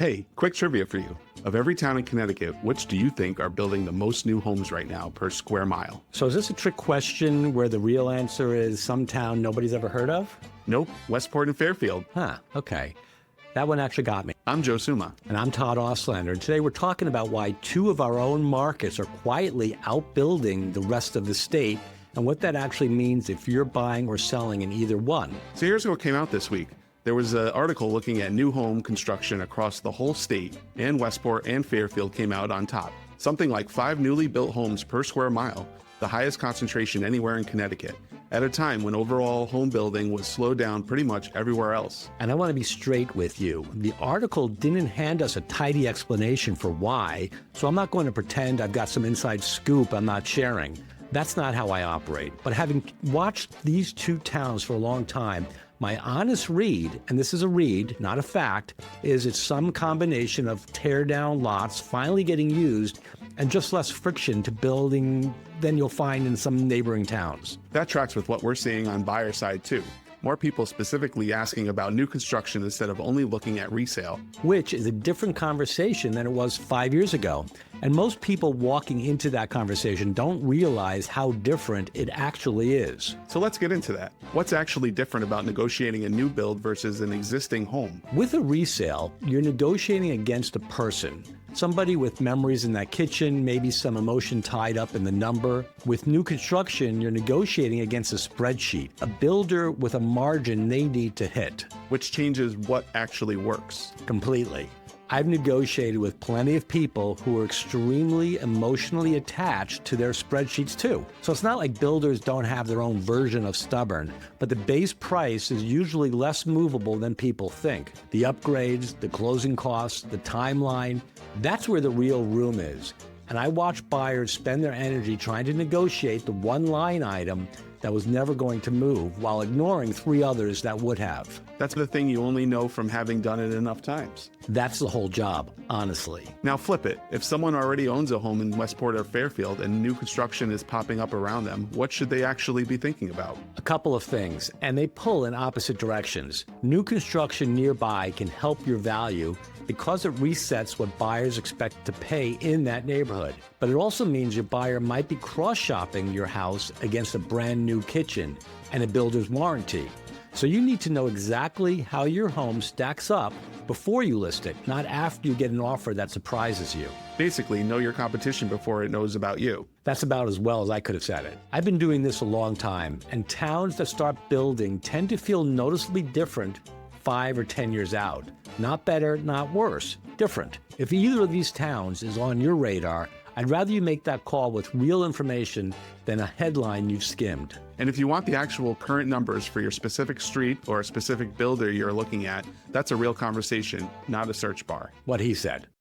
Hey, quick trivia for you. Of every town in Connecticut, which do you think are building the most new homes right now per square mile? So is this a trick question where the real answer is some town nobody's ever heard of? Nope, Westport and Fairfield. Okay. That one actually got me. I'm Joe Summa. And I'm Todd Auslander. And today we're talking about why two of our own markets are quietly outbuilding the rest of the state and what that actually means if you're buying or selling in either one. So here's what came out this week. There was an article looking at new home construction across the whole state, and Westport and Fairfield came out on top. Something like 5 newly built homes per square mile, the highest concentration anywhere in Connecticut, at a time when overall home building was slowed down pretty much everywhere else. And I want to be straight with you. The article didn't hand us a tidy explanation for why, so I'm not going to pretend I've got some inside scoop I'm not sharing. That's not how I operate. But having watched these two towns for a long time, my honest read, and this is a read, not a fact, is it's some combination of tear-down lots finally getting used and just less friction to building than you'll find in some neighboring towns. That tracks with what we're seeing on buyer side too. More people specifically asking about new construction instead of only looking at resale. Which is a different conversation than it was 5 years ago. And most people walking into that conversation don't realize how different it actually is. So let's get into that. What's actually different about negotiating a new build versus an existing home? With a resale, you're negotiating against a person. Somebody with memories in that kitchen, maybe some emotion tied up in the number. With new construction, you're negotiating against a spreadsheet, a builder with a margin they need to hit. Which changes what actually works. Completely. I've negotiated with plenty of people who are extremely emotionally attached to their spreadsheets too. So it's not like builders don't have their own version of stubborn, but the base price is usually less movable than people think. The upgrades, the closing costs, the timeline, that's where the real room is. And I watch buyers spend their energy trying to negotiate the one line item that was never going to move while ignoring 3 others that would have. That's the thing you only know from having done it enough times. That's the whole job, honestly. Now flip it. If someone already owns a home in Westport or Fairfield and new construction is popping up around them, what should they actually be thinking about? A couple of things, and they pull in opposite directions. New construction nearby can help your value because it resets what buyers expect to pay in that neighborhood. But it also means your buyer might be cross-shopping your house against a brand new kitchen and a builder's warranty. So you need to know exactly how your home stacks up before you list it, not after you get an offer that surprises you. Basically, know your competition before it knows about you. That's about as well as I could have said it. I've been doing this a long time, and towns that start building tend to feel noticeably different 5 or 10 years out. Not better, not worse, different. If either of these towns is on your radar, I'd rather you make that call with real information than a headline you've skimmed. And if you want the actual current numbers for your specific street or a specific builder you're looking at, that's a real conversation, not a search bar. What he said.